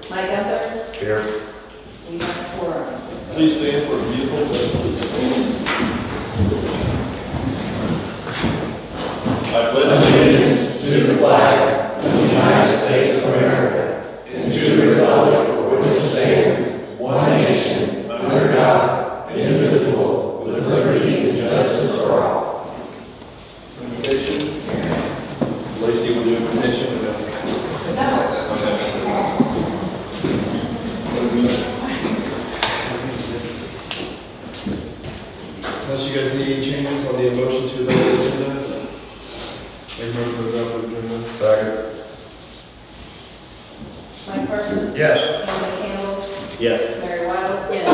Mike Gunther. Here. We have a quorum. Please stand for a beautiful pledge. I pledge allegiance to the flag of the United States of America and to the republic for which it stands, one nation, under God, indivisible, with liberty and justice for all. invitation. Lacey will do invitation. Unless you guys need any changes, I'll need a motion to adopt the agenda. Make a motion to adopt the agenda. Second. Mike Parsons. Yes. Anthony Campbell. Yes. Mary Wiles. Yes.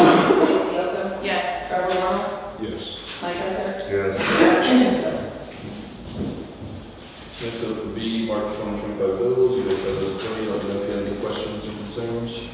Stacy Oakham. Yes. Trevor Long. Yes. Mike Gunther. Yes. Next up would be March 2025 bills. You guys have those in front of you. Let me know if you have any questions or concerns.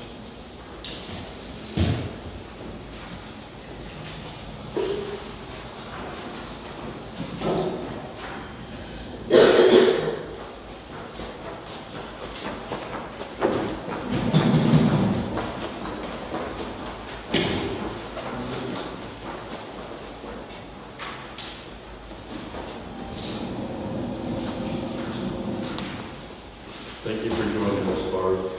Thank you for joining us, Barb.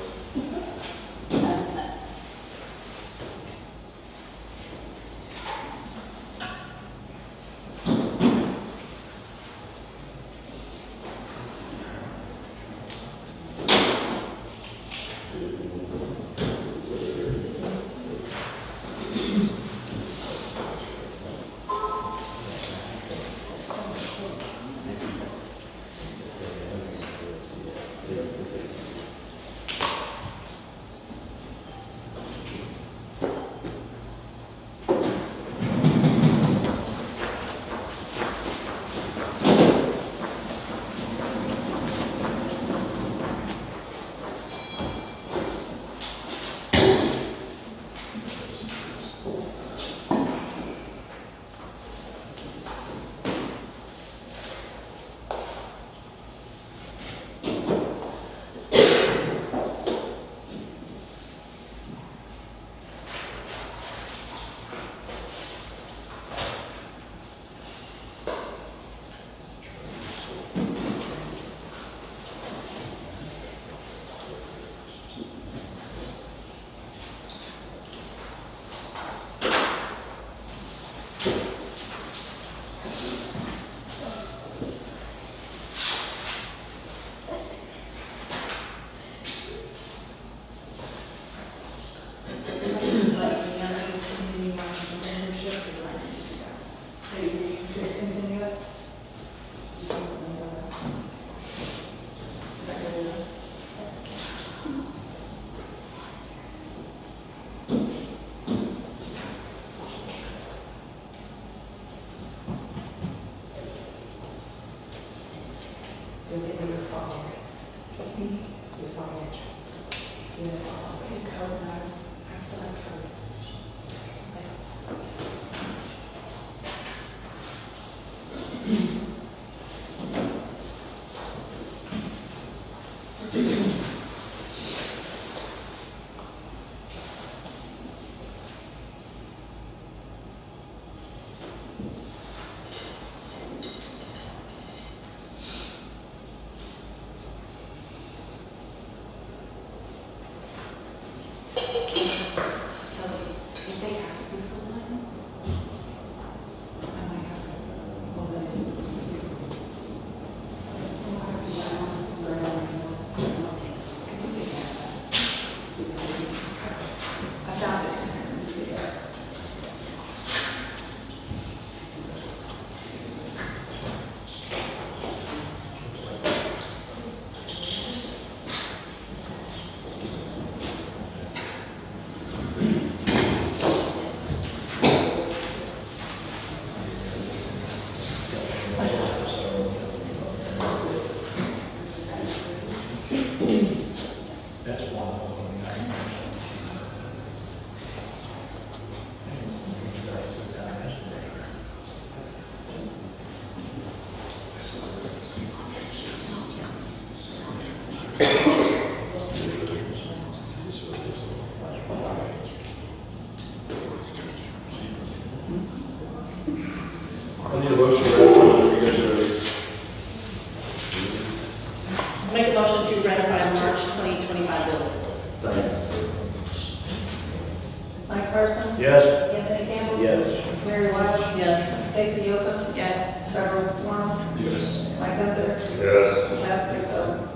Parsons. Yes. Anthony Campbell. Yes. Mary Wiles. Yes. Stacy Yocum. Yes. Trevor Warren. Yes. Mike Gunther. Yes. Pass 6-0.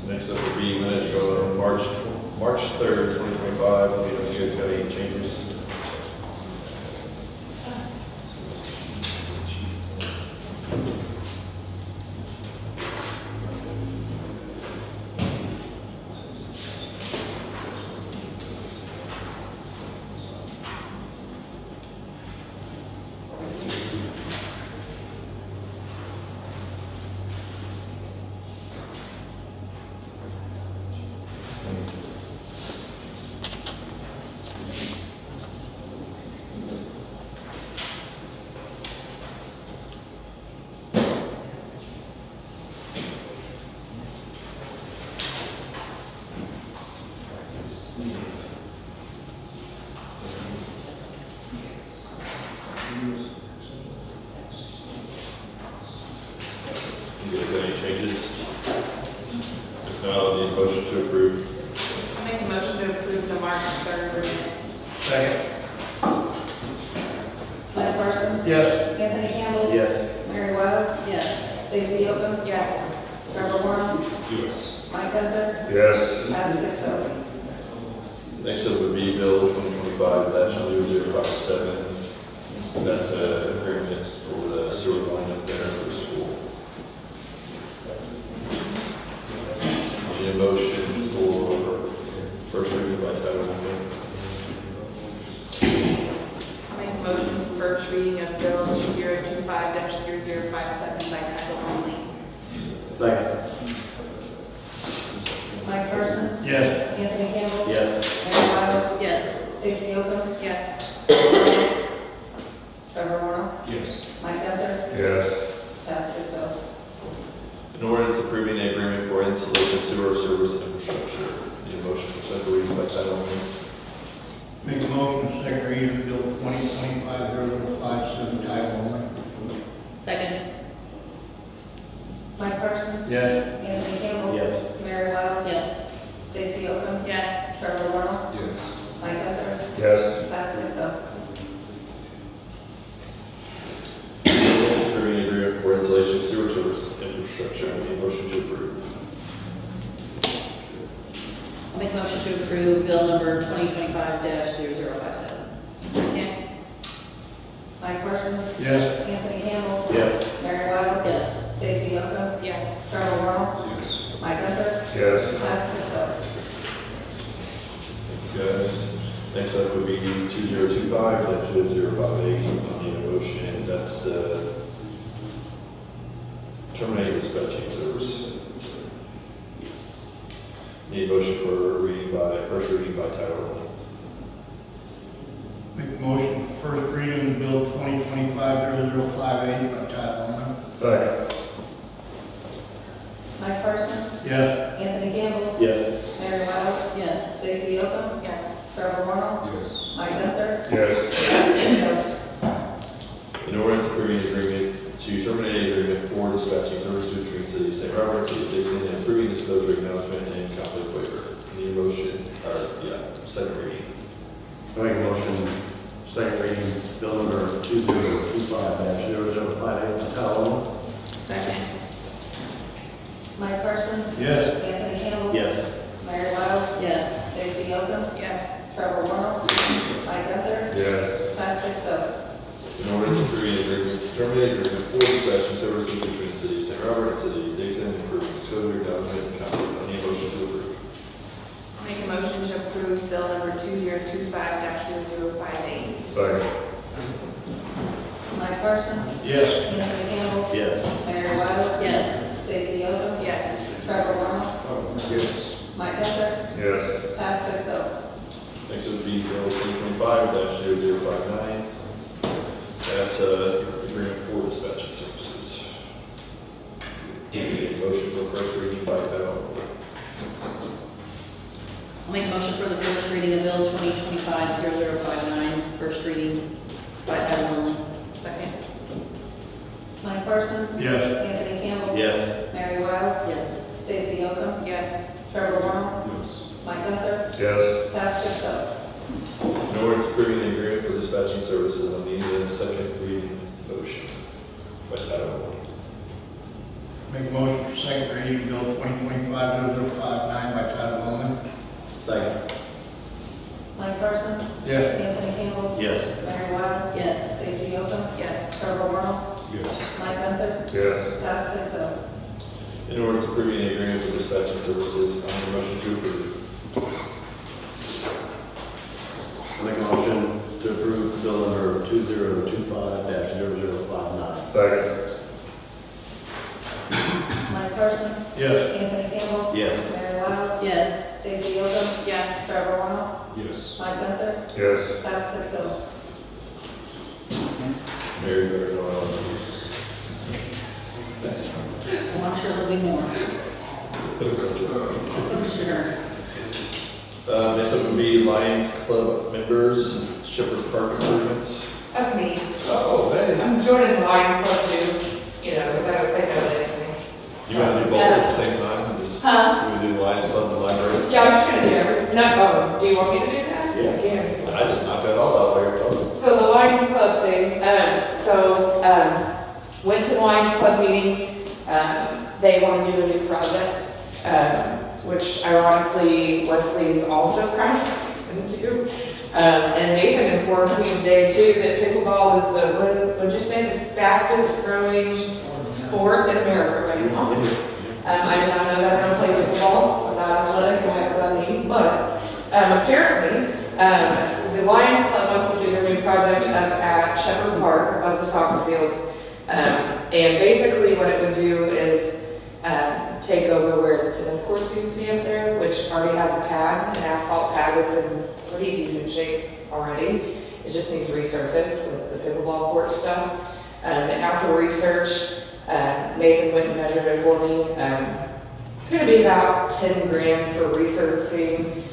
Next up would be minutes from March 3rd, 2025. Let me know if you guys got any changes. You guys got any changes? If not, I'll need a motion to approve. I'll make a motion to approve the March 3rd minutes. Second. Mike Parsons. Yes. Anthony Campbell. Yes. Mary Wiles. Yes. Stacy Yocum. Yes. Trevor Warren. Yes. Mike Gunther. Yes. Pass 6-0. Next up would be Bill 2025-0057. That's an agreement for the sewer line up there for the school. Need a motion for first reading by title only. I'll make a motion for first reading of Bill 2025-0057 by title only. Second. Mike Parsons. Yes. Anthony Campbell. Yes. Mary Wiles. Yes. Stacy Yocum. Yes. Trevor Warren. Yes. Mike Gunther. Yes. Pass 6-0. An ordinance approving the agreement for installation of sewer service infrastructure. Need a motion for second reading by title only. Make a motion, second reading of Bill 2025-0057, title only. Second. Mike Parsons. Yes. Anthony Campbell. Yes. Mary Wiles. Yes. Stacy Yocum. Yes. Trevor Warren. Yes. Mike Gunther. Yes. Pass 6-0. Approving the agreement for installation of sewer service infrastructure. Need a motion to approve. I'll make a motion to approve bill number 2025-0057. Second. Mike Parsons. Yes. Anthony Campbell. Yes. Mary Wiles. Yes. Stacy Yocum. Yes. Trevor Warren. Yes. Mike Gunther. Yes. Pass 6-0. Thank you guys. Next up would be 2025-0058. Need a motion. That's the terminate dispatching service. Need a motion for first reading by title only. Make a motion, first reading of Bill 2025-0058, by title only. Second. Mike Parsons. Yes. Anthony Campbell. Yes. Mary Wiles. Yes. Stacy Yocum. Yes. Trevor Warren. Yes. Mike Gunther. Yes. Pass 6-0. An ordinance approving agreement to terminate agreement for dispatching services between City of St. Robert, City of Dixon, and approving disclosure acknowledgement and conflict waiver. Need a motion, second reading. I make a motion, second reading, bill number 2025-0058, title only. Second. Mike Parsons. Yes. Anthony Campbell. Yes. Mary Wiles. Yes. Stacy Yocum. Yes. Trevor Warren. Mike Gunther. Yes. Pass 6-0. An ordinance approving agreement to terminate agreement for dispatching services between City of St. Robert and City of Dixon, and approving disclosure acknowledgement and conflict. I need a motion to approve. I'll make a motion to approve bill number 2025-0058. Second. Mike Parsons. Yes. Anthony Campbell. Yes. Mary Wiles. Yes. Stacy Yocum. Yes. Trevor Warren. Yes. Mike Gunther. Yes. Pass 6-0. Next would be bill 2025-0059. That's agreement for dispatching services. Need a motion for first reading by title only. I'll make a motion for the first reading of bill 2025-0059, first reading by title only. Second. Mike Parsons. Yes. Anthony Campbell. Yes. Mary Wiles. Yes. Stacy Yocum. Yes. Trevor Warren. Yes. Mike Gunther. Yes. Pass 6-0. An ordinance approving the agreement for dispatching services on the second reading motion by title only. Make a motion for second reading, bill 2025-0059 by title only. Second. Mike Parsons? Yes. Anthony Campbell? Yes. Mary Wiles? Yes. Stacy Alden? Yes. Carl Morrow? Yes. Mike Gunther? Yes. Pass 6-0. An ordinance approving the agreement for dispatching services. I need a motion to approve. Make a motion to approve bill number 2025-0059. Second. Mike Parsons? Yes. Anthony Campbell? Yes. Mary Wiles? Yes. Stacy Alden? Yes. Trevor Morrow? Yes. Mike Gunther? Yes. Pass 6-0. Mary better know how to Well, I'm sure there'll be more. I'm sure. Next up would be Lions Club members, Shepherd Park improvements. That's me. Oh, hey. I'm joining the Lions Club too, you know, because I was thinking of anything. You want to do both at the same time? Just, Huh? you want to do the Lions Club and the library? Yeah, I'm just gonna do every, no, oh, do you want me to do that? Yeah. I just knocked that all out there. So the Lions Club thing, went to the Lions Club meeting, they want to do a new project, which ironically Wesley's also kind of into. And Nathan informed me today too that pickleball is what'd you say, the fastest growing sport in America right now. I did not know that. I don't play pickleball. I'm not athletic. I have a knee, but apparently, the Lions Club wants to do their new project up at Shepherd Park above the soccer fields. And basically what it would do is take over where the tennis courts used to be up there, which already has a pad, an asphalt pad that's in pretty decent shape already. It just needs resurfaced with the pickleball court stuff. And after research, Nathan went and measured it for me. It's going to be about 10 grand for resurfacing,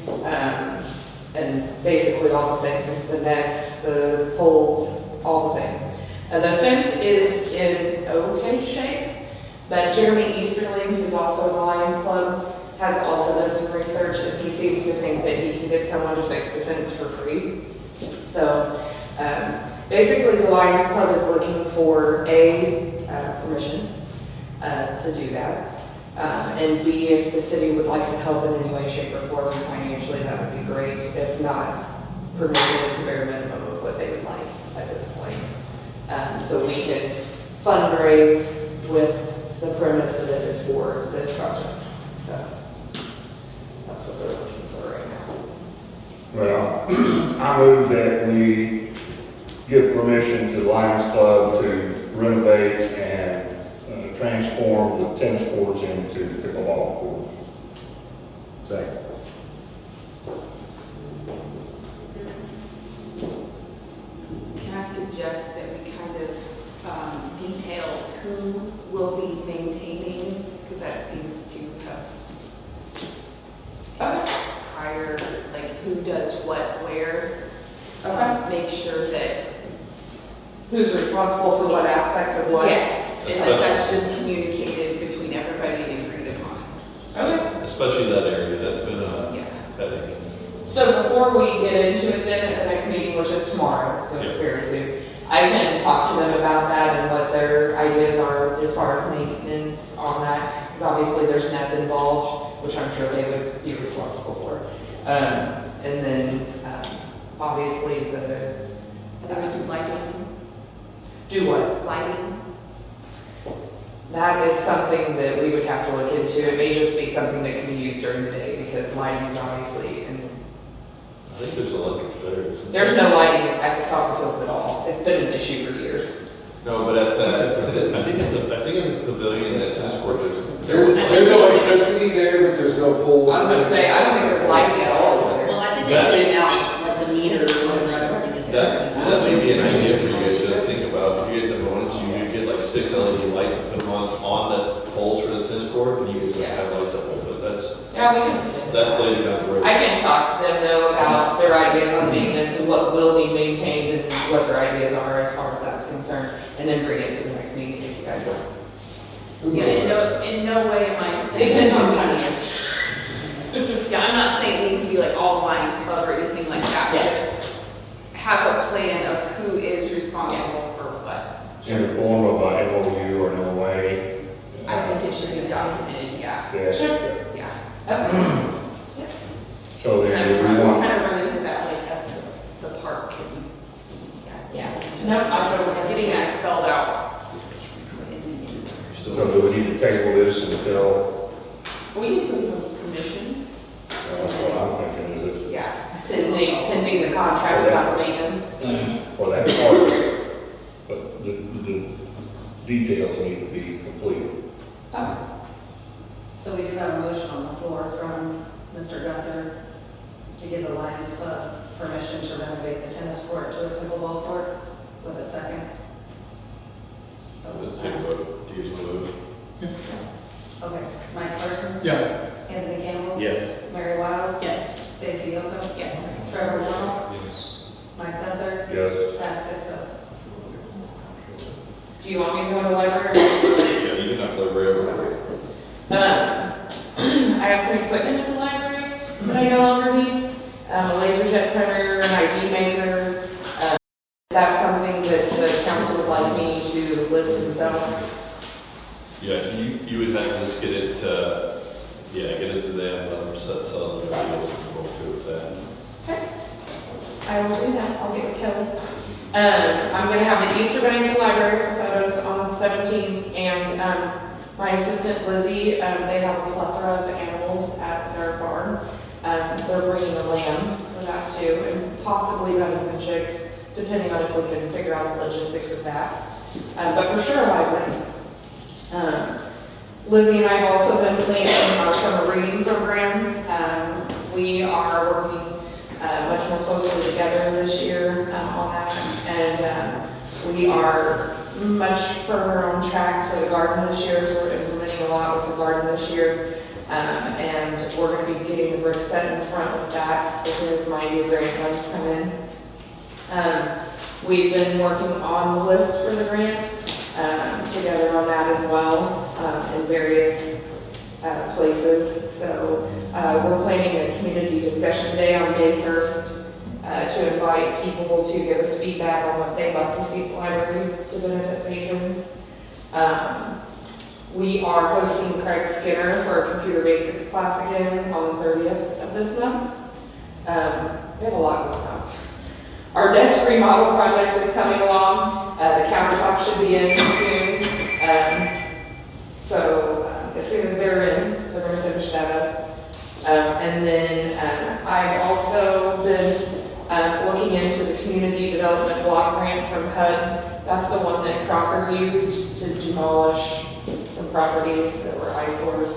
and basically all the things, the nets, the poles, all the things. The fence is in okay shape, but Jeremy Easterling, who's also in the Lions Club, has also done some research, and he seems to think that he can get someone to fix the fence for free. So basically the Lions Club is looking for permission to do that. And B, if the city would like to help in any way, shape, or form financially, that would be great. If not, permission is the bare minimum of what they would like at this point. So we can fundraise with the premise that it is for this project. So that's what they're looking for right now. Well, I move that we give permission to the Lions Club to renovate and transform the tennis courts into pickleball courts. Second. Can I suggest that we kind of detail who will be maintaining, because that seems to have prior, like who does what where. Make sure that. Who's responsible for what aspects of what? Yes, and that that's just communicated between everybody and agreed upon. Okay. Especially that area, that's been a Yeah. headache. So before we get into it then, the next meeting, which is tomorrow, so it's very soon, I can talk to them about that and what their ideas are as far as maintenance on that, because obviously there's nets involved, which I'm sure they would be responsible for. And then, obviously I think we do lighting. do what? Lighting. That is something that we would have to look into. It may just be something that can be used during the day, because lighting is obviously, and I think there's electric there. isn't there? there's no lighting at the soccer fields at all. It's been an issue for years. No, but at that, I think in the pavilion at tennis court, There's electricity there, but there's no pole. I'm gonna say, I don't think there's lighting at all over there. Well, I think they put it out, like the meter or whatever, I don't think it's. that may be an idea for you guys to think about. If you guys ever wanted to, you could get like 6 LED lights and put them on the poles for the tennis court, and you guys have lights up there, but Yeah, we can. that's later down the road. I can talk to them though about their ideas on maintenance and what will be maintained and what their ideas are as far as that's concerned, and then bring it to the next meeting if you guys want. Yeah, in no way am I It saying. depends on time. Yeah, I'm not saying it needs to be like all Lions Club or anything like that. Yeah. Just have a plan of who is responsible for what. In the form of a MOU or an LOA. I think it should be documented, yeah. Yeah. Sure, yeah. Okay. So then And we we'll want, kind of run into that like at the park and, yeah. No, I'm totally getting that spelled out. so do we need to table this until, We can still give permission. that's what I'm thinking, is Yeah. Pending the contract about the maintenance. it for that part, but the details need to be completed. So we do have a motion on the floor from Mr. Gunther to give the Lions Club permission to renovate the tennis court to a pickleball court with a second. So, Let's take a vote. Do you usually vote? okay, Mike Parsons? Yeah. Anthony Campbell? Yes. Mary Wiles? Yes. Stacy Yoko? Yes. Trevor Warren? Yes. Mike Gunther? Yes. That's 6-0. Do you want me to go to the library? Yeah, you can have the railroad. I have some equipment in the library that I no longer need. A laser jet printer, an ID maker. Is that something that the council would like me to list and sell? Yeah, you would have to just get it to, get it to them, let them sell the deals and go through with that. Okay. I will do that. I'll get with Kelly. I'm gonna have the Easter bunny in the library for photos on the 17th, and my assistant Lizzie, they have a plethora of animals at their barn. They're bringing a lamb for that too, and possibly bunnies and chicks, depending on if we can figure out the logistics of that. But for sure, I would. Lizzie and I have also been planning our summer reading program. We are working much more closely together this year on that, and we are much further on track for the garden this year, so we're implementing a lot with the garden this year, and we're going to be getting the brick set in front with that as soon as my new grant funds come in. We've been working on the list for the grant together on that as well in various places. So we're planning a community discussion day on May 1st to invite people to give us feedback on what they'd like to see at the library to benefit patrons. We are hosting Craig Skinner for a computer basics class again on the 30th of this month. We have a lot going on. Our desk remodel project is coming along. The countertop should be in soon. So as soon as they're in, they're going to finish that up. And then I've also been looking into the community development block grant from HUD. That's the one that Crocker used to demolish some properties that were eyesores.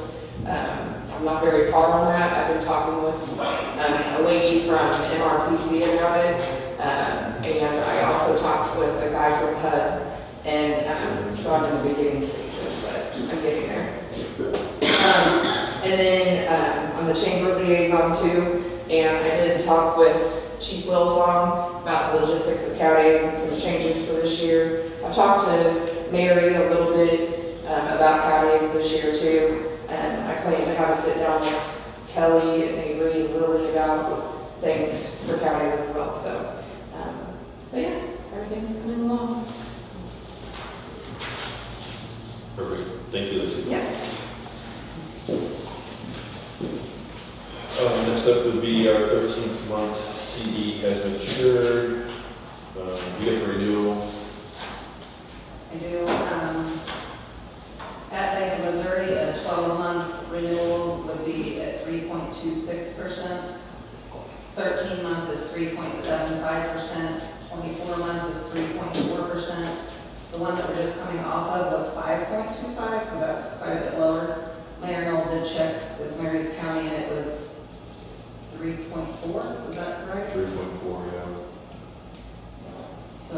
I'm not very far on that. I've been talking with a lady from MRPC about it. And I also talked with a guy from HUD. And so I'm in the beginning stages, but I'm getting there. And then I'm the chamber liaison too, and I did talk with Chief Wilfong about the logistics of counties and some changes for this year. I talked to Mary a little bit about counties this year too, and I plan to have a sit down with Kelly and Avery and Lily about things for counties as well. So, but yeah, everything's coming along. Perfect. Thank you, Lucy. Yeah. Next up would be our 13th month CD has matured. You get the renewal. I do, at Bank of Missouri, a 12-month renewal would be at 3.26%. 13-month is 3.75%. 24-month is 3.4%. The one that we're just coming off of was 5.25, so that's quite a bit lower. Mayor Knoll did check with Marys County, and it was 3.4, is that correct? 3.4, yeah. So,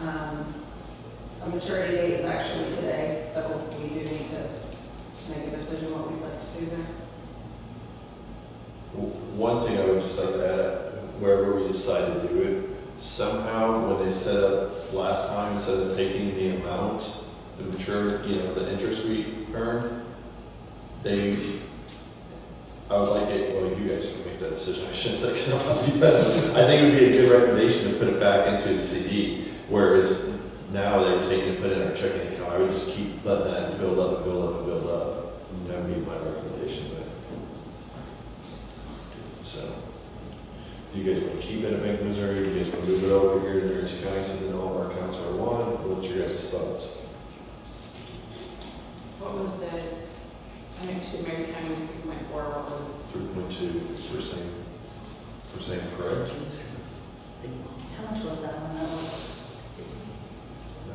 a maturity date is actually today, so we do need to make a decision what we'd like to do there. One thing I would just like to add, wherever we decide to do it, somehow when they set up last time, instead of taking the amount, the mature, the interest we earned, they I would like it, well, you guys can make that decision, I shouldn't say, because I'm not doing that. I think it would be a good recommendation to put it back into the CD, whereas now they're taking it, put it in our checking account. I would just keep letting that build up and build up and build up. And that would be my recommendation, but. So, do you guys want to keep it at Bank of Missouri? Do you guys want to move it over here to Dixon County so then all of our accounts are one? What's your guys' thoughts? What was the, I think you said Mary County was 3.4, what was? 3.2 percent correct? How much was that one? That was, No.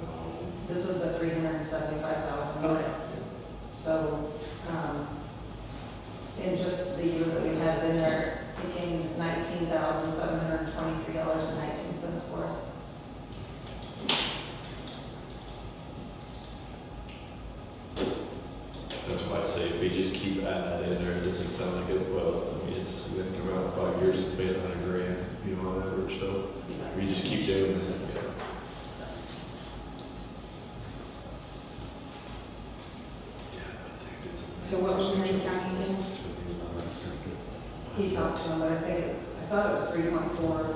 this is the 375,000. Okay. So, in just the year that we had in there, it came $19,723.19 for us. That's why I say if we just keep adding that in there, it doesn't sound like it, well, I mean, it's going to come out in 5 years, it's made $100,000, you know, on average, so we just keep doing it, yeah. So what was Mary County again? He talked to him, but I thought it was 3.4.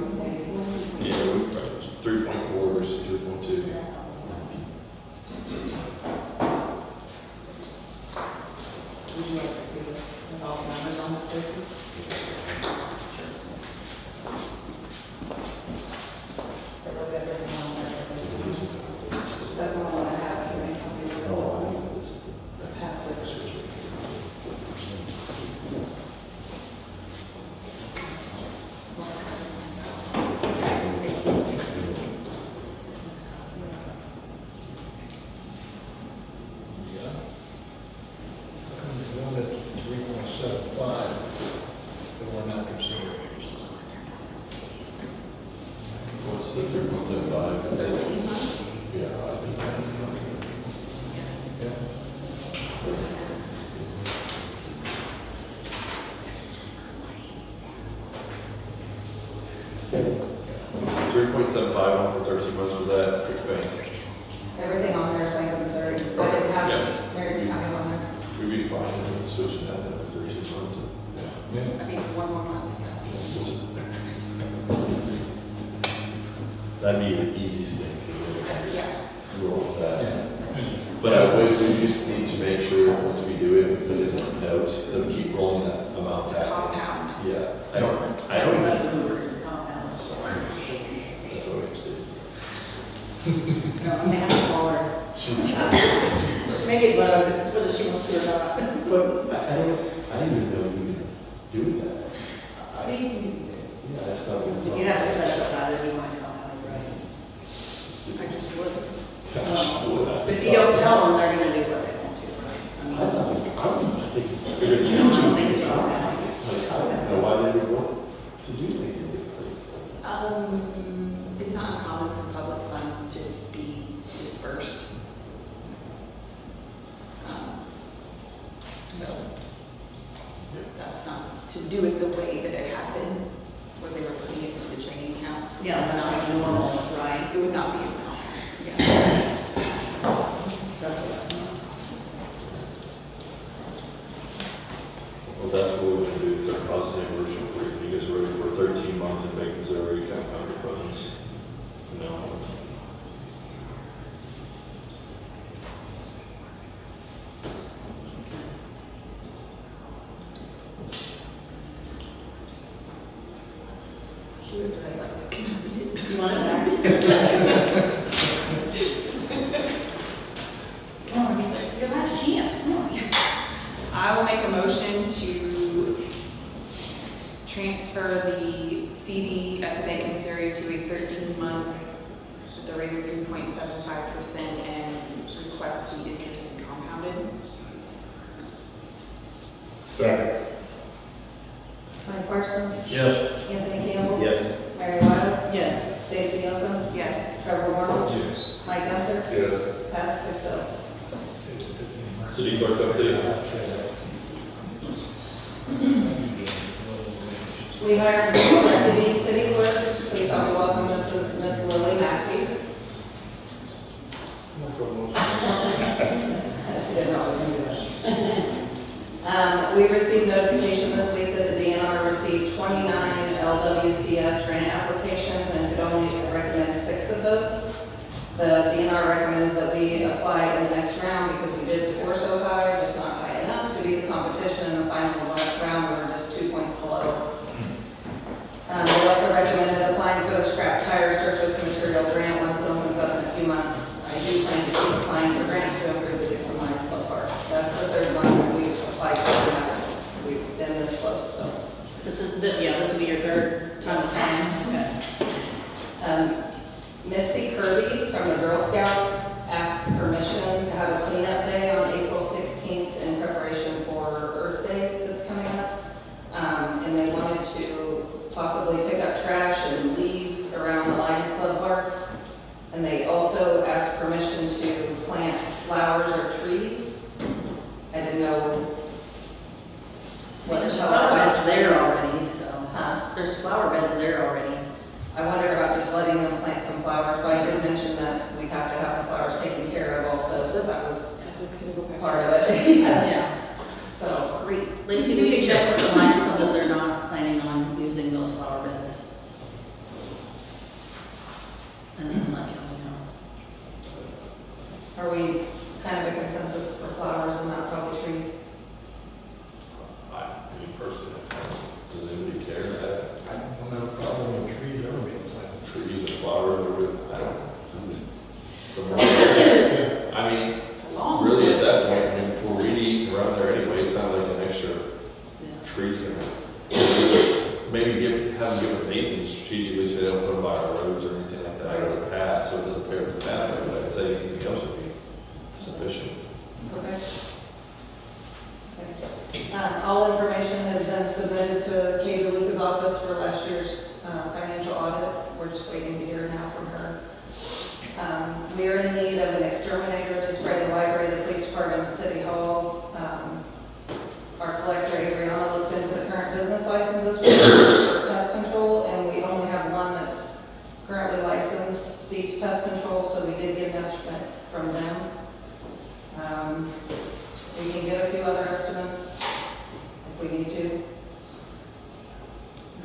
Yeah, we probably 3.4 versus 3.2. Would you like to see with all the numbers on the Stacy? I wrote everything on there. That's all I have to make copies of the passage. The one that's 3.75, that we're not considering. What's the 3.75? 13 months? Yeah, I think. So 3.75 on for 13 months, was that which bank? Everything on there is Bank of Missouri. I didn't have Yeah. Mary's County on there. We'd be fine and switching that to 13 months. Yeah. I think 1 more month. That'd be the easiest thing, because Yeah. roll with that. But we just need to make sure, once we do it, because it isn't notes, that we keep rolling that amount back. Compound. Yeah, I don't even, That's the word, compound. that's what we say. No, I'm gonna have to call her. Just make it loud, whether she wants to or not. But I didn't even know we could do that. I mean, Yeah, that's not what. you have to specify that you want to compound, right? I just would. Gosh, If you don't tell them, they're gonna do what they want to. I don't think, I don't think it's all right. like, I don't know why they would want to do anything differently. It's not uncommon for public funds to be dispersed. So, that's not to do it the way that it had been, where they were putting it into the training account. Yeah, that's like normal, right? It would not be normal, yeah. That's what I know. Well, that's what we're gonna do, for positive version for you guys ready for 13 months in Bank of Missouri compounded funds. No. She would really like to. You want it back? Come on, your last chance, come on. I will make a motion to transfer the CD at the Bank of Missouri to a 13-month with a rate of 3.75% and request the interest be compounded. Second. Mike Parsons? Yes. Anthony Campbell? Yes. Mary Wiles? Yes. Stacy Youngman? Yes. Trevor Warner? Yes. Mike Gunther? Yes. Pass 6-0. City clerk update. We hired a new deputy city clerk. Please help me welcome Miss Lily Massey. She didn't know we were gonna do that. We received notification this week that the DNR received 29 LWCF grant applications and could only recommend 6 of those. The DNR recommends that we apply in the next round because we did score so high, just not high enough to beat the competition in the final round. We were just 2 points below. They also recommended applying for the scrap tire surface material grant once it opens up in a few months. I do plan to keep applying for grants to improve the Dixon Lions Club Park. That's the 3rd one that we've applied for. We've been this close, so. This will be your 3rd time applying. Okay. Misty Kirby from the Girl Scouts asked permission to have a cleanup day on April 16th in preparation for Earth Day that's coming up. And they wanted to possibly pick up trash and leaves around the Lions Club Park. And they also asked permission to plant flowers or trees. I didn't know what to There's tell flower about beds there trees. already, so. Huh? There's flower beds there already. I wonder about just letting them plant some flowers, but I did mention that we have to have the flowers taken care of also, so that was part of it. Yeah. So, Great. Lacey, we can check with the Lions Club that they're not planning on using those flower beds. And then let you know. are we kind of a consensus for flowers and not probably trees? Me personally, does anybody care? I don't have a problem with trees ever being planted. Trees and flowers, I don't. The more, I mean, really at that point, I mean, we're really eating around there anyway, it's not like an extra Yeah. trees gonna. Maybe have them give a bathing strategically so they don't put them by our roads or anything like that, or the path, so it doesn't tear up the pathway, but I'd say anything else would be sufficient. Okay. All information has been submitted to Kay DeLuca's office for last year's financial audit. We're just waiting to hear now from her. We are in need of an exterminator to spray the library, the police department, and city hall. Our collector, Adriana, looked into the current business licenses for pest control, and we only have one that's currently licensed, Steve's Pest Control, so we did get an estimate from them. We can get a few other estimates if we need to.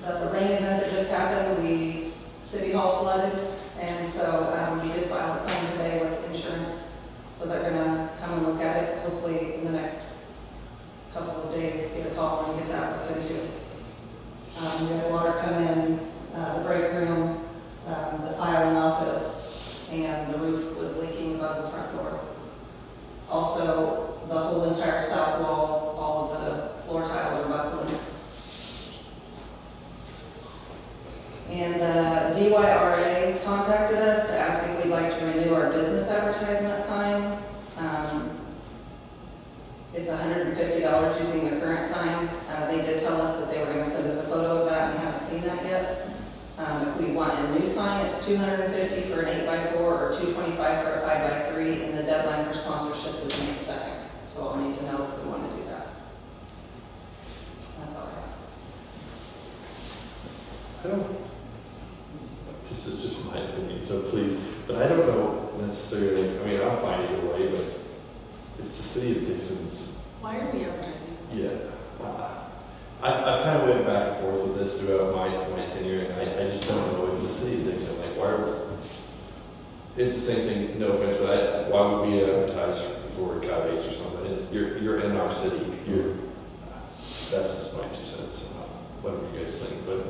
The rain event that just happened, City Hall flooded, and so we did file a claim today with insurance. So they're gonna come and look at it, hopefully in the next couple of days, get a call and get that looked into. We had water come in, the break room, the filing office, and the roof was leaking above the front door. Also, the whole entire south wall, all of the floor tiles are buckling. And DYRA contacted us to ask if we'd like to renew our business advertisement sign. It's $150 using the current sign. They did tell us that they were going to send us a photo of that, and we haven't seen that yet. If we want a new sign, it's $250 for an 8x4 or $225 for a 5x3, and the deadline for sponsorships is May 2nd. So I'll need to know if we want to do that. That's all I have. I don't, this is just my opinion, so please, but I don't know necessarily, I mean, I'm fine either way, but it's the city of Dixon's. Why are we advertising? Yeah. I kind of went back and forth with this throughout my tenure, and I just don't know, it's the city of Dixon, like, why are, it's the same thing, no offense, but why would we advertise for Cowbase or something? It's, you're in our city, that's just my 2 cents, whatever you guys think, but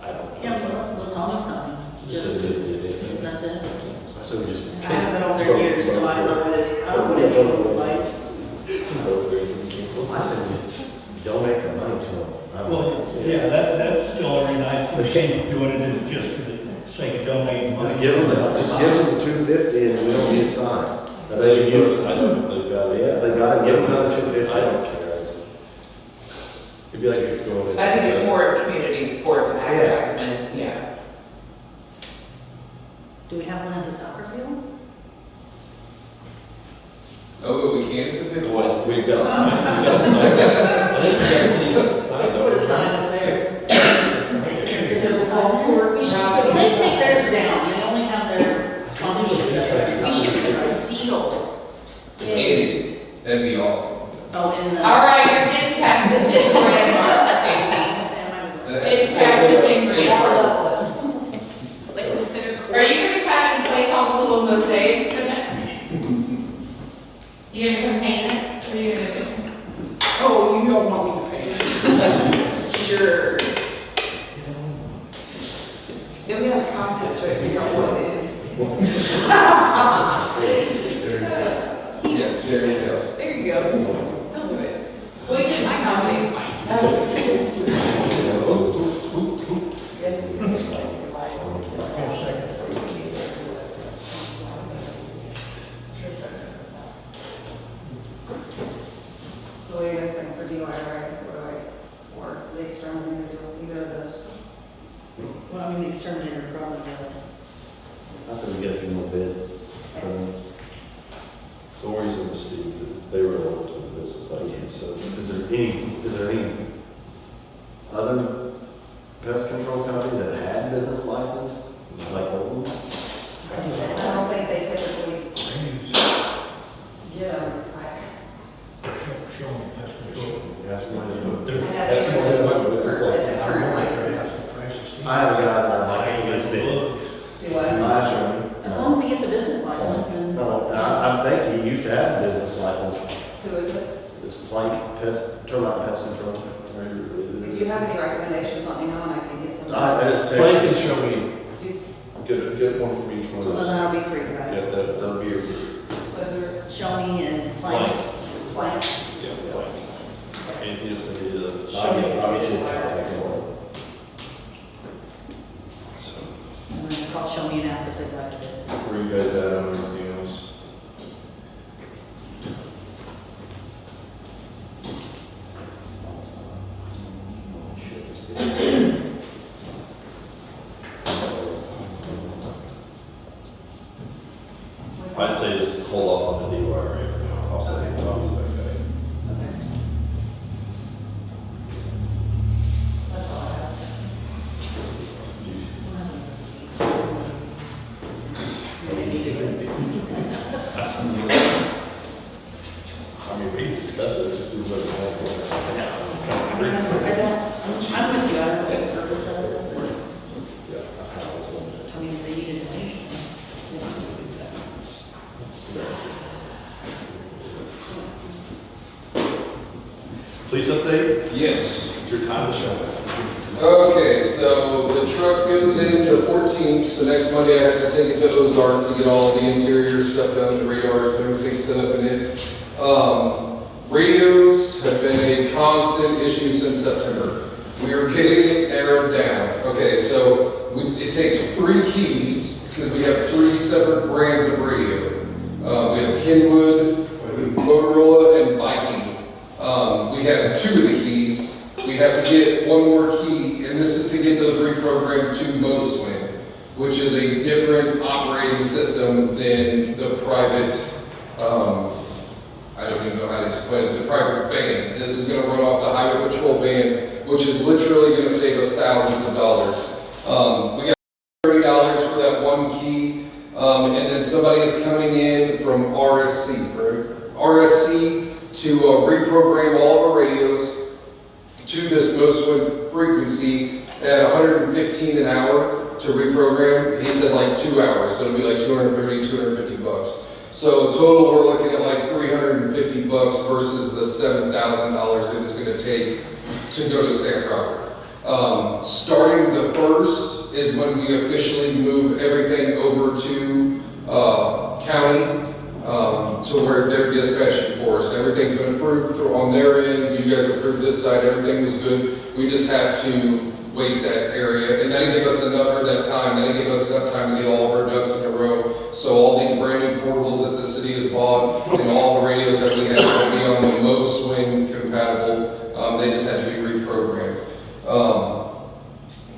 I don't know. Yeah, what's on the sign? Just the city of Dixon. That's it? So we just. I haven't been over there years, so I don't know what it, I don't know what it looks like. I said, just donate the money to them. Well, yeah, that's still every night, we can't do it, it's just for the sake of donating money. Just give them the $250 and we don't need a sign. They use, I know, they've got it. Yeah, they got it, give them another $250. I don't care, it'd be like it's going in. I think it's more community support than advertisement, yeah. Do we have one at the soccer field? Oh, but we can't at the big one. Well, we've got a sign, I think we got a city Dixon sign, Put a sign up there. If it was all court, we should, well, they take theirs down, they only have their sponsorship there. We should put a seal. Hey, that'd be awesome. Oh, in the. Our Then we have a contest, right, figure out what it is. Yeah, there you go. There you go. I'll do it. Well, you did my copy. So what do you guys think for DIY, or the exterminator, either of those? Well, I mean, the exterminator probably does. I said we get a few more bids. The reason was Steve, that they were able to the business license, so is there any Other pest control companies that had business license, like Bolton? I don't think they typically get them. Show me, that's control. ask one of There's- them? I think That's one of them. it's a current license. I haven't got like any of this bid. Do I? Last year. As long as he gets a business license, then. No, I think he used to have a business license. Who is it? It's Plank Pest, Termite Pest Control. If you have any recommendations, let me know and I can get some. I just text. Plank can show me, get one from each one So of then those. that'll be three, right? Yeah, that'll be your So who, Show me and Plank. Plank? yeah, Plank. Anything else I need to? Show me. I'll get you his contact info. So, And then call Show me and ask if they'd like to. where you guys at on everything else? I'd say just hold off on the DYRA for now. I'll say, I'll do that guy. That's all I have. I mean, we can discuss it, it just seems like a whole I'm with you, I don't see the purpose of it. Yeah, I kind of was wondering. I mean, if they need information. Police update, Yes. it's your time to shine. Okay, so the truck goes in the 14th, so next Monday I have to take it to Ozark to get all the interior stuff done, the radars and everything set up in it. Radios have been a constant issue since September. We are getting it narrowed down. Okay, so it takes 3 keys because we have 3 separate brands of radio. We have Kenwood, Motorola, and Viking. We have 2 of the keys. We have to get 1 more key, and this is to get those reprogrammed to MoSwing, which is a different operating system than the private, I don't even know how to explain it, the private band. This is gonna run off the highway patrol band, which is literally gonna save us thousands of dollars. We got $30 for that 1 key, and then somebody is coming in from RSC, correct? RSC to reprogram all of our radios to this MoSwing frequency at 115 an hour to reprogram. He said like 2 hours, so it'll be like 230, 250 bucks. So total, we're looking at like 350 bucks versus the $7,000 it was gonna take to go to San Robert. Starting the 1st is when we officially move everything over to county, to where they're dispatching for us. Everything's been approved on their end. You guys approved this side, everything was good. We just have to wait that area, and that'll give us enough, or that time, that'll give us enough time to get all of our ducks in a row. So all these brand new portables that the city has bought, and all the radios that we have will be on the MoSwing compatible. They just had to be reprogrammed.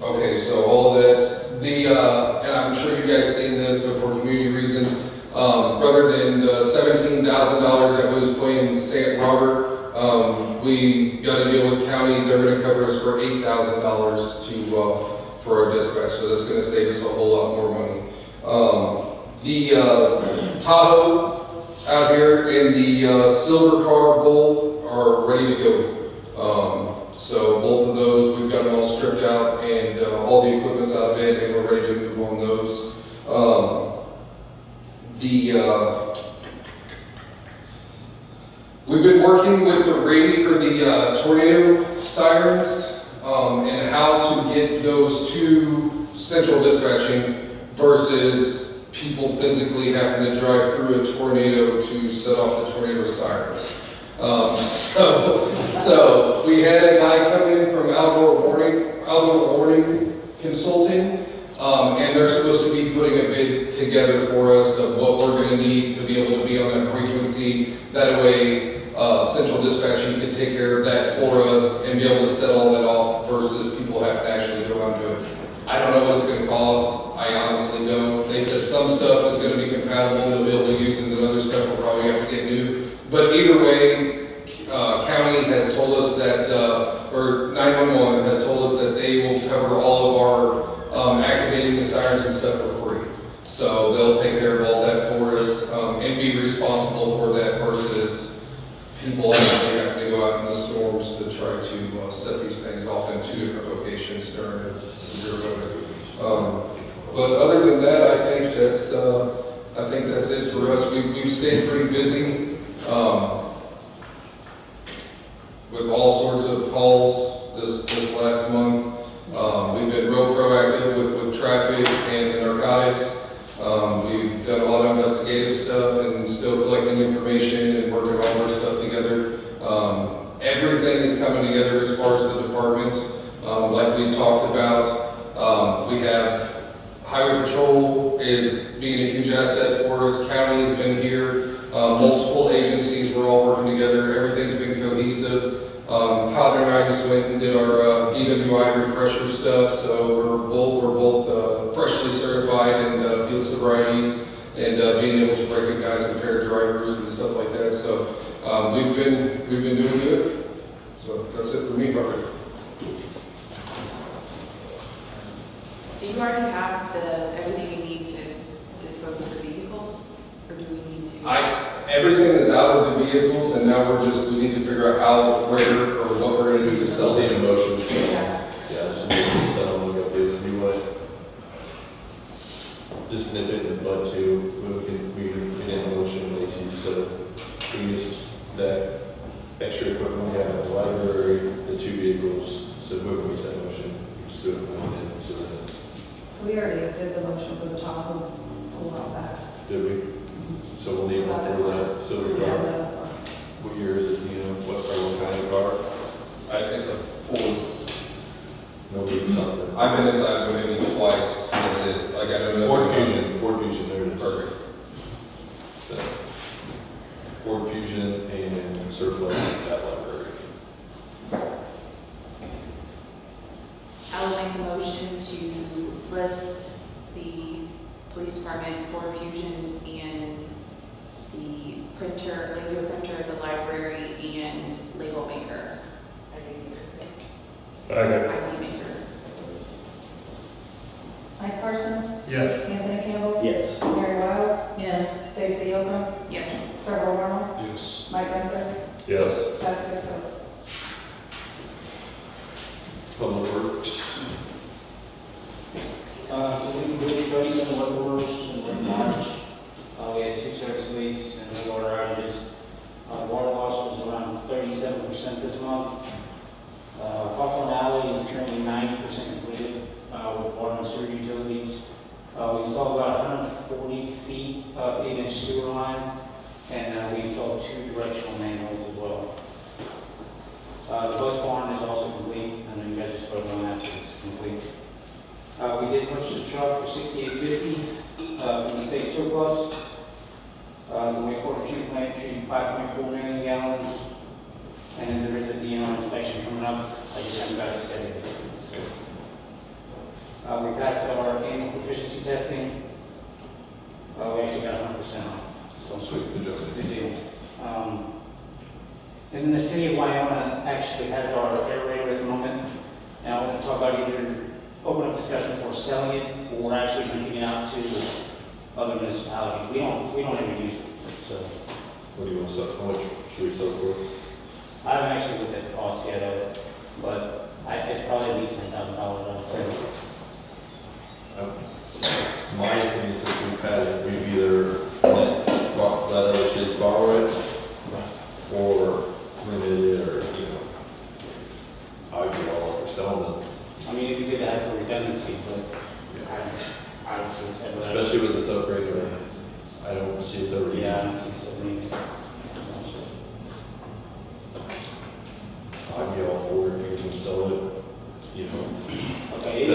Okay, so all of that, and I'm sure you guys seen this, but for community reasons, rather than the $17,000 that was playing St. Robert, we got a deal with county. They're going to cover us for $8,000 for our dispatch, so that's going to save us a whole lot more money. The Tahoe out here and the silver car both are ready to go. So both of those, we've got them all stripped out and all the equipment's out of bed, and we're ready to move on those. We've been working with the tornado sirens, and how to get those 2 central dispatching versus people physically having to drive through a tornado to set off the tornado sirens. So we had a guy come in from Outdoor Warning Consulting, and they're supposed to be putting a bid together for us of what we're going to need to be able to be on that frequency. That way, central dispatching can take care of that for us and be able to set all that off versus people have to actually go out and do it. I don't know what it's going to cost. I honestly don't. They said some stuff is going to be compatible, they'll be able to use, and then other stuff will probably have to get new. But either way, county has told us that, or 911 has told us that they will cover all of our activating the sirens and stuff for free. So they'll take care of all that for us and be responsible for that versus people actually having to go out in the storms to try to set these things off in 2 different locations during a severe weather. But other than that, I think that's it for us. We've stayed pretty busy with all sorts of calls this last month. We've been real proactive with traffic and the narcotics. We've done a lot of investigative stuff and still collecting information and working all our stuff together. Everything is coming together as far as the department. Like we talked about, we have Highway Patrol is being a huge asset for us. County has been here. Multiple agencies, we're all working together. Everything's been cohesive. Connor and I just went and did our DWI refresher stuff, so we're both freshly certified in field sobrieties and being able to recognize impaired drivers and stuff like that. So we've been doing good. So that's it for me, Robert. Do you already have everything you need to dispose of the vehicles, or do we need to? Everything is out of the vehicles, and now we need to figure out how, where, or what we're going to do to sell The them. emotions. Yeah. Yeah, just a motion to sell them, we'll do this, you want it. Just nip it in the bud too, we can have a motion, Lacey, so we use that extra equipment we have at the library, the 2 vehicles, so whoever makes that motion, we just do it one in, so then it's, We already did the motion for the top of a while back. did we? So we'll need one for that silver car. What year is it, you know, what kind of car? It's a Ford. We'll need something. I've been inside of it maybe twice. That's it. Like I don't know. Ford Fusion, there it is. Perfect. So, Ford Fusion and surplus at that library. I will make a motion to list the police department, Ford Fusion, and the printer, laser printer at the library, and label maker. ID maker. Mike Parsons, Yes. Anthony Campbell, Yes. Mary Wiles, Yes. Stacy Oakham, Yes. Trevor Warner, Yes. Mike Gunther, Yes. that's 6-0. Public Works. So we really raised some work orders in March. We had 2 service leaks and no water outages. Water loss was around 37% this month. Hawthorne Alley is currently 90% completed with water and sewer utilities. We installed about 140 feet of 8-inch sewer line, and we installed 2 directional manholes as well. The bus barn is also complete, and you guys just voted on that, it's complete. We did purchase a truck for $68.50 from the state surplus. The wastewater treatment plant treated 5.4 million gallons, and there is a DNR inspection coming up. I just haven't got it scheduled. We passed our annual proficiency testing. We actually got 100%. So Sweet, good job. good deal. And then the city of Wyoming actually has our aerator at the moment. And I want to talk about either open up discussion for selling it or actually renting it out to other municipalities. We don't ever use it. So What do you want to sell, how much should we sell for? I haven't actually looked at the cost yet of it, but it's probably at least $10,000, I would say. My opinion is if we've had it, we've either let other cities borrow it, or rented it, or, you know, I'd be all over selling it. I mean, it'd be good to have for redundancy, but I would say so, but Especially with this upgrade, I don't see us ever. yeah, I don't think so, maybe. I'd be all for it, if you can sell it, you know. Okay, it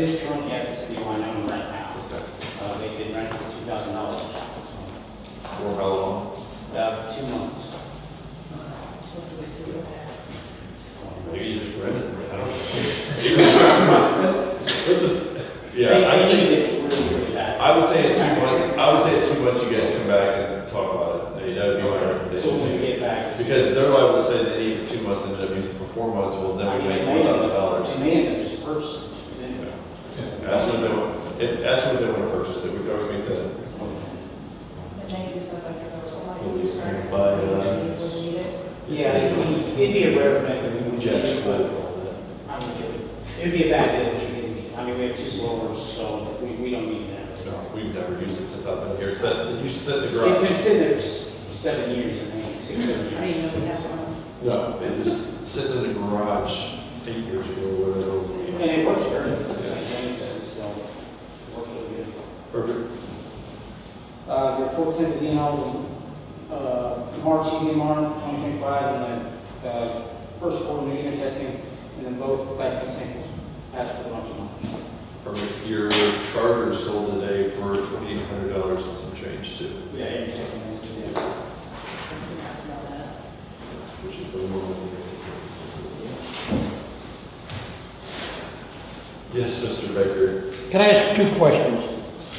is currently at the city of Wyoming right now. They did rent it for $2,000. For how long? 2 months. Maybe you just rent it, I don't know. Let's just- Yeah, I'd say, Really bad. I would say at 2 months, you guys come back and talk about it. That would be my So recommendation when to we you. get back. Because they're liable to say they need it for 2 months, ended up using it for 4 months, well, then we make $4,000. They may end up just purchasing. Ask them if they want to purchase it, we can always make that. And then you just have like a Police somebody buy it, would need it. Yeah, it'd be a rare event that we would Jack's use, full. but I mean, it'd be a bad deal if you didn't. I mean, we have 2 blowers, so we don't need that. No, we've never used it since I've been here. It used to sit in the It's garage. been sitting there 7 years, I think, 6, 7 I years. didn't even know we had one. No, it was sitting in the garage 8 years ago, whatever. And it works very good, St. James does, so it works really good. Perfect. The report sent to DNR March, EDMR 2025, and then first quarter nutrient testing, and then both vaccine samples passed for the month of March. Perfect. Your charger sold today for $2,800 and some change too, Yeah, 87 minutes, yeah. which is the normal. Yes, Mr. Baker, Can I ask 2 questions?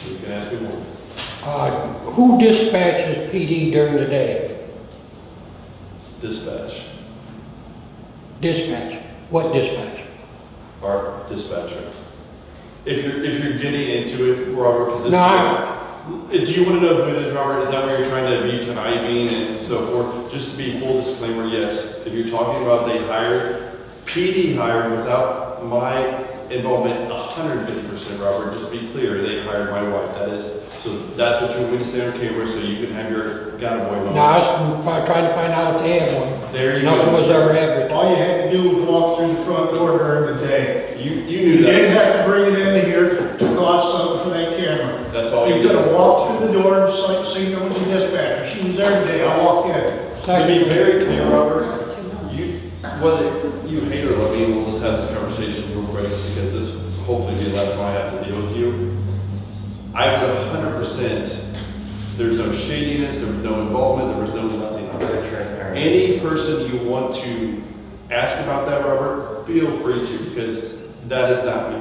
you can ask me more. Who dispatches PD during the day? Dispatch, Dispatch. What dispatch? our dispatcher. If you're getting into it, Robert, because this No, do you want to know who it is, Robert? Is that where you're trying to be conniving and so forth? Just to be full disclaimer, yes. If you're talking about they hired, PD hired without my involvement 150%, Robert. Just to be clear, they hired my wife. So that's what you want me to say on camera, so you can have your boy moment. No, I was trying to find out if they had one. There you Nothing go. was ever advertised. All you had to do was walk through the front door during the day. You You knew didn't that. have to bring it into here to cost something for that camera. That's all You you could did. have walked through the door and seen there was a dispatcher. She was there today, I walked in. To be very clear, Robert, whether you hate or love me, we'll just have this conversation real quick because this hopefully be the last time I have to deal with you. I was 100%, there's no shadiness, there was no involvement, there was no nothing. Very transparent. Any person you want to ask about that, Robert, feel free to, because that is not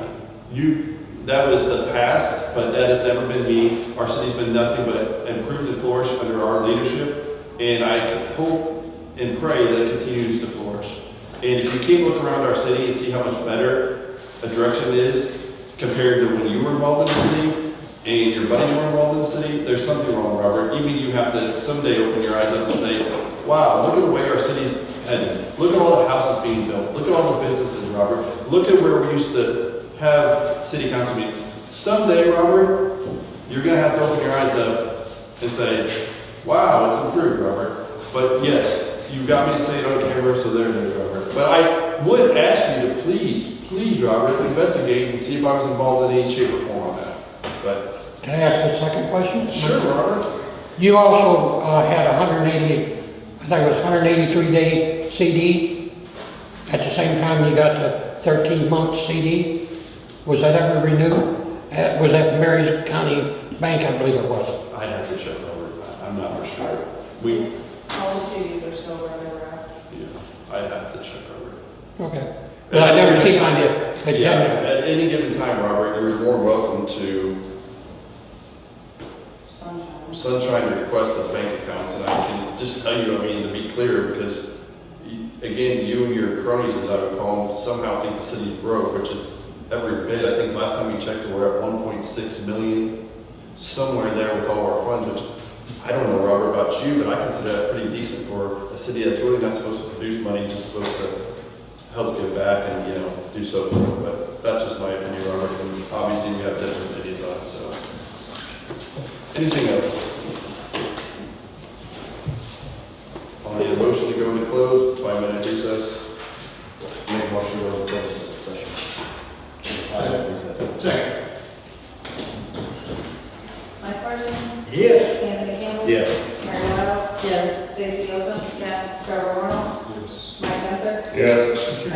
me. That was the past, but that has never been me. Our city's been nothing but improved and flourished under our leadership, and I hope and pray that it continues to flourish. And if you keep looking around our city and see how much better a direction it is compared to when you were involved in the city, and your buddies were involved in the city, there's something wrong, Robert. Even you have to someday open your eyes up and say, wow, look at the way our city's heading. Look at all the houses being built. Look at all the businesses, Robert. Look at where we used to have city council meetings. Someday, Robert, you're gonna have to open your eyes up and say, wow, it's improved, Robert. But yes, you got me to say it on camera, so there it is, Robert. But I would ask you to please, Robert, investigate and see if I was involved in any shape or form on that. But Can I ask a second question? sure, Robert. You also had 180, I think it was 183-day CD. At the same time, you got the 13-month CD. Was that ever renewed? Was that Mary's County Bank, I believe it was? I'd have to check, Robert. I'm not for sure. All the cities are still where they were at. Yeah, I'd have to check, Robert. Okay. But I never seen on the agenda. Yeah, at any given time, Robert, you're more welcome to sunshine to request of bank accounts, and I can just tell you, I mean, to be clear, because again, you and your cronies, as I would call them, somehow think the city's broke, which is every bit. I think last time we checked, we're at 1.6 million, somewhere there with all our funds, which I don't know, Robert, about you, but I consider that pretty decent for a city that's really not supposed to produce money, just supposed to help give back and, do so forth. But that's just my opinion, Robert, and obviously we have different opinions on it, so. Anything else? I'll need a motion to go into close, 5-minute recess. Make a motion to go into closed session. 5-minute recess. Second. Parsons? Yes. Anthony Campbell? Yes. Mary Giles? Yes. Stacy Oaken? Yes. Trevor Arnold? Yes. Mike Gunther? Yes. Mr.